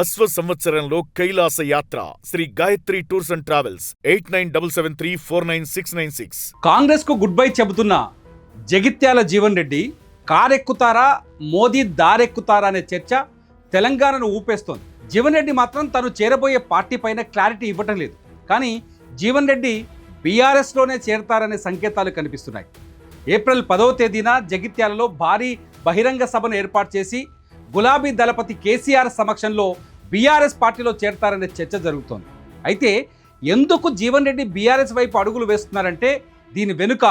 అశ్వ సంవత్సరంలో కైలాస యాత్ర Shri Gayatri tours and travels 8977349696. Congress కు గుడ్ బై చెబుతున్న జగిత్యాల జీవన్ రెడ్డి కారెక్కుతారా మోదీ దారెక్కుతారా అనే చర్చ తెలంగాణను ఊపేస్తోంది. జీవన్ రెడ్డి మాత్రం తను చేరబోయే పార్టీ పైన క్లారిటీ ఇవ్వటం లేదు. కానీ జీవన్ రెడ్డి బీఆర్ఎస్లోనే చేరతారనే సంకేతాలు కనిపిస్తున్నాయి. ఏప్రిల్ 10వ తేదీన జగిత్యాలలో భారీ బహిరంగ సభను ఏర్పాటు చేసి గులాబీ దళపతి కేసీఆర్ సమక్షంలో బీఆర్ఎస్ పార్టీలో చేరతారనే చర్చ జరుగుతోంది. అయితే ఎందుకు జీవన్ రెడ్డి బీఆర్ఎస్ వైపు అడుగులు వేస్తున్నారంటే దీని వెనుక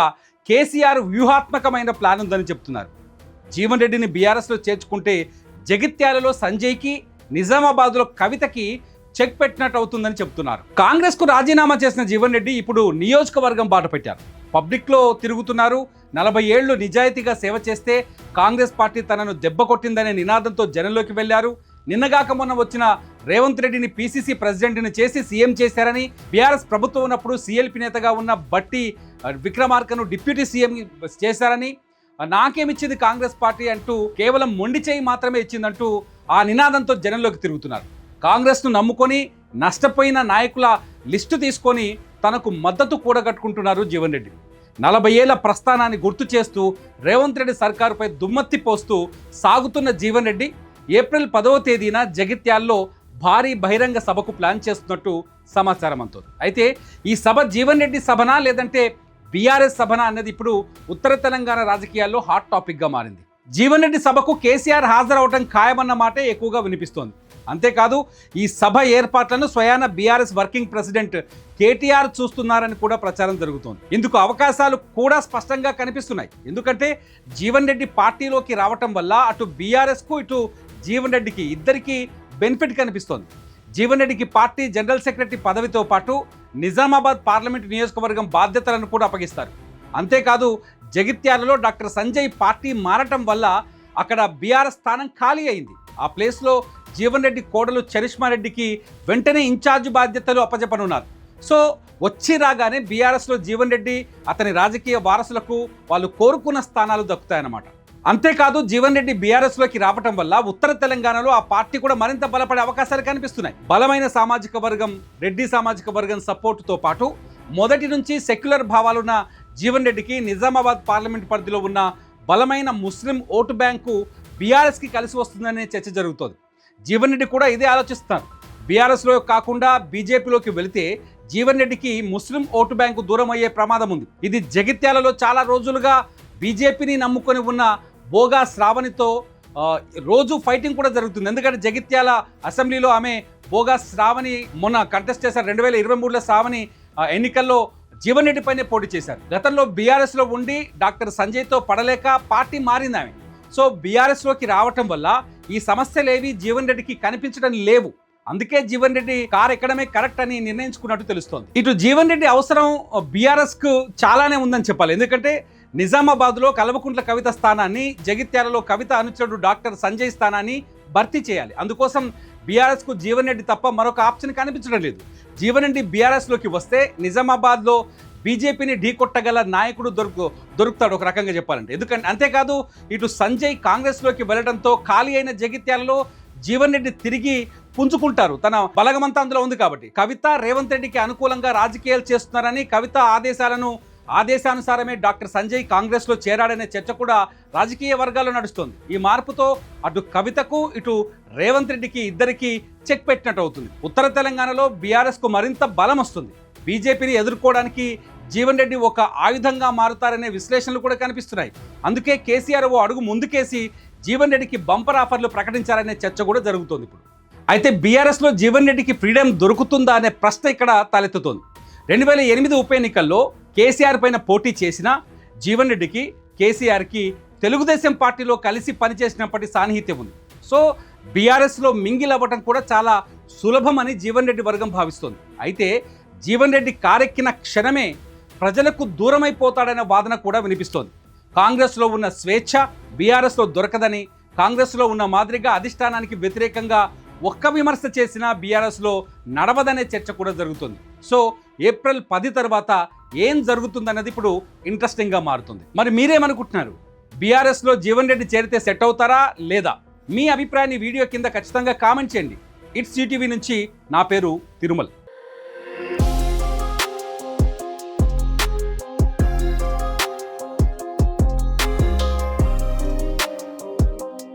కేసీఆర్ వ్యూహాత్మకమైన ప్లాన్ ఉందని చెప్తున్నారు. జీవన్ రెడ్డిని బీఆర్ఎస్లో చేర్చుకుంటే జగిత్యాలలో సంజయ్కి, నిజామాబాద్లో కవితకి చెక్ పెట్టినట్టు అవుతుందని చెప్తున్నారు. కాంగ్రెస్కు రాజీనామా చేసిన జీవన్ రెడ్డి ఇప్పుడు నియోజకవర్గం బాట పెట్టారు. పబ్లిక్లో తిరుగుతున్నారు. 40 ఏళ్లు నిజాయితీగా సేవ చేస్తే కాంగ్రెస్ పార్టీ తనను దెబ్బ కొట్టిందనే నినాదంతో జనంలోకి వెళ్లారు. నిన్నగాక మొన్న వచ్చిన రేవంత్ రెడ్డిని పీసీసీ ప్రెసిడెంట్ని చేసి సీఎం చేశారని, బీఆర్ఎస్ ప్రభుత్వం ఉన్నప్పుడు సీఎల్పీ నేతగా ఉన్న బట్టి విక్రమార్కను డిప్యూటీ సీఎం చేశారని, నాకేమిచ్చింది కాంగ్రెస్ పార్టీ అంటూ కేవలం మొండి చేయి మాత్రమే ఇచ్చిందంటూ ఆ నినాదంతో జనంలోకి తిరుగుతున్నారు. కాంగ్రెస్ను నమ్ముకొని నష్టపోయిన నాయకుల లిస్టు తీసుకొని తనకు మద్దతు కూడగట్టుకుంటున్నారు జీవన్ రెడ్డి. 40 ఏళ్ల ప్రస్థానాన్ని గుర్తు చేస్తూ రేవంత్ రెడ్డి సర్కారుపై దుమ్మత్తి పోస్తూ సాగుతున్న జీవన్ రెడ్డి ఏప్రిల్ 10వ తేదీన జగిత్యాల్లో భారీ బహిరంగ సభకు ప్లాన్ చేస్తున్నట్టు సమాచారం అందుతోంది. అయితే ఈ సభ జీవన్ రెడ్డి సభనా లేదంటే బీఆర్ఎస్ సభనా అన్నది ఇప్పుడు ఉత్తర తెలంగాణ రాజకీయాల్లో హాట్ టాపిక్గా మారింది. జీవన్ రెడ్డి సభకు కేసీఆర్ హాజరవటం ఖాయమన్న మాటే ఎక్కువగా వినిపిస్తోంది. అంతేకాదు ఈ సభ ఏర్పాట్లను స్వయాన బీఆర్ఎస్ వర్కింగ్ ప్రెసిడెంట్ కేటీఆర్ చూస్తున్నారని కూడా ప్రచారం జరుగుతోంది. ఇందుకు అవకాశాలు కూడా స్పష్టంగా కనిపిస్తున్నాయి. ఎందుకంటే జీవన్ రెడ్డి పార్టీలోకి రావటం వల్ల అటు బీఆర్ఎస్కు ఇటు జీవన్ రెడ్డికి ఇద్దరికీ బెనిఫిట్ కనిపిస్తోంది. జీవన్ రెడ్డికి పార్టీ జనరల్ సెక్రటరీ పదవితో పాటు నిజామాబాద్ పార్లమెంటు నియోజకవర్గం బాధ్యతలను కూడా అప్పగిస్తారు. అంతేకాదు జగిత్యాలలో డాక్టర్ సంజయ్ పార్టీ మారటం వల్ల అక్కడ బీఆర్ఎస్ స్థానం ఖాళీ అయింది. ఆ ప్లేస్లో జీవన్ రెడ్డి కోడలు చరిష్మారెడ్డికి వెంటనే ఇన్ఛార్జ్ బాధ్యతలు అప్పచెప్పనున్నారు. సో వచ్చి రాగానే బీఆర్ఎస్లో జీవన్ రెడ్డి అతని రాజకీయ వారసులకు వాళ్ళు కోరుకున్న స్థానాలు దక్కుతాయన్నమాట. అంతేకాదు జీవన్ రెడ్డి బీఆర్ఎస్లోకి రావటం వల్ల ఉత్తర తెలంగాణలో ఆ పార్టీ కూడా మరింత బలపడే అవకాశాలు కనిపిస్తున్నాయి. బలమైన సామాజిక వర్గం, రెడ్డి సామాజిక వర్గం సపోర్టుతో పాటు మొదటి నుంచి సెక్యులర్ భావాలున్న జీవన్ రెడ్డికి నిజామాబాద్ పార్లమెంట్ పరిధిలో ఉన్న బలమైన ముస్లిం ఓటు బ్యాంకు బీఆర్ఎస్కి కలిసి వస్తుందనే చర్చ జరుగుతోంది. జీవన్ రెడ్డి కూడా ఇదే ఆలోచిస్తున్నారు. బీఆర్ఎస్లో కాకుండా బీజేపీలోకి వెళితే జీవన్ రెడ్డికి ముస్లిం ఓటు బ్యాంకు దూరం అయ్యే ప్రమాదం ఉంది. ఇది జగిత్యాలలో చాలా రోజులుగా బీజేపీని నమ్ముకొని ఉన్న బోగా శ్రావణితో రోజు ఫైటింగ్ కూడా జరుగుతుంది. ఎందుకంటే జగిత్యాల అసెంబ్లీలో ఆమె బోగా శ్రావణి మొన్న కంటెస్ట్ చేశారు. 2023లో శ్రావణి ఎన్నికల్లో జీవన్ రెడ్డి పైనే పోటీ చేశారు. గతంలో బీఆర్ఎస్లో ఉండి డాక్టర్ సంజయ్తో పడలేక పార్టీ మారింది ఆమె. సో బీఆర్ఎస్లోకి రావటం వల్ల ఈ సమస్యలేవి జీవన్ రెడ్డికి కనిపించడం లేవు. అందుకే జీవన్ రెడ్డి కారు ఎక్కడమే కరెక్ట్ అని నిర్ణయించుకున్నట్టు తెలుస్తోంది. ఇటు జీవన్ రెడ్డి అవసరం బీఆర్ఎస్కు చాలానే ఉందని చెప్పాలి. ఎందుకంటే నిజామాబాద్లో కల్వకుంట్ల కవిత స్థానాన్ని, జగిత్యాలలో కవిత అనుచరుడు డాక్టర్ సంజయ్ స్థానాన్ని భర్తీ చేయాలి. అందుకోసం బీఆర్ఎస్కు జీవన్ రెడ్డి తప్ప మరొక ఆప్షన్ కనిపించడం లేదు. జీవన్ రెడ్డి బీఆర్ఎస్లోకి వస్తే నిజామాబాద్లో బీజేపీని ఢీకొట్టగల నాయకుడు దొరుకుతాడు ఒక రకంగా చెప్పాలంటే. ఎందుకంటే అంతేకాదు ఇటు సంజయ్ కాంగ్రెస్లోకి వెళ్ళడంతో ఖాళీ అయిన జగిత్యాలలో జీవన్ రెడ్డి తిరిగి పుంజుకుంటారు. తన బలగమంతా అందులో ఉంది కాబట్టి. కవిత రేవంత్ రెడ్డికి అనుకూలంగా రాజకీయాలు చేస్తున్నారని, కవిత ఆదేశానుసారమే డాక్టర్ సంజయ్ కాంగ్రెస్లో చేరాడనే చర్చ కూడా రాజకీయ వర్గాల్లో నడుస్తోంది. ఈ మార్పుతో అటు కవితకు ఇటు రేవంత్ రెడ్డికి ఇద్దరికి చెక్ పెట్టినట్టు అవుతుంది. ఉత్తర తెలంగాణలో బీఆర్ఎస్కు మరింత బలం వస్తుంది. బీజేపీని ఎదుర్కోవడానికి జీవన్ రెడ్డి ఒక ఆయుధంగా మారుతారనే విశ్లేషణలు కూడా కనిపిస్తున్నాయి. అందుకే కేసీఆర్ ఓ అడుగు ముందుకేసి జీవన్ రెడ్డికి బంపర్ ఆఫర్లు ప్రకటించారనే చర్చ కూడా జరుగుతోంది ఇప్పుడు. అయితే బీఆర్ఎస్లో జీవన్ రెడ్డికి ఫ్రీడమ్ దొరుకుతుందా అనే ప్రశ్న ఇక్కడ తలెత్తుతోంది. 2008 ఉప ఎన్నికల్లో కేసీఆర్ పైన పోటీ చేసిన జీవన్ రెడ్డికి కేసీఆర్కి తెలుగుదేశం పార్టీలో కలిసి పనిచేసినప్పటి సాన్నిహిత్యం ఉంది. సో బీఆర్ఎస్లో మింగిల్ అవ్వటం కూడా చాలా సులభమని జీవన్ రెడ్డి వర్గం భావిస్తోంది. అయితే జీవన్ రెడ్డి కారెక్కిన క్షణమే ప్రజలకు దూరమైపోతాడనే వాదన కూడా వినిపిస్తోంది. కాంగ్రెస్లో ఉన్న స్వేచ్ఛ బీఆర్ఎస్లో దొరకదని, కాంగ్రెస్లో ఉన్న మాదిరిగా అధిష్టానానికి వ్యతిరేకంగా ఒక్క విమర్శ చేసినా బీఆర్ఎస్లో నడవదనే చర్చ కూడా జరుగుతుంది. సో ఏప్రిల్ 10 తర్వాత ఏం జరుగుతుందన్నది ఇప్పుడు ఇంట్రెస్టింగ్గా మారుతుంది. మరి మీరేమనుకుంటున్నారు? బీఆర్ఎస్లో జీవన్ రెడ్డి చేరితే సెట్ అవుతారా లేదా? మీ అభిప్రాయాన్ని వీడియో కింద ఖచ్చితంగా కామెంట్ చేయండి. ఇట్స్ ఈటీవీ నుంచి నా పేరు తిరుమల్.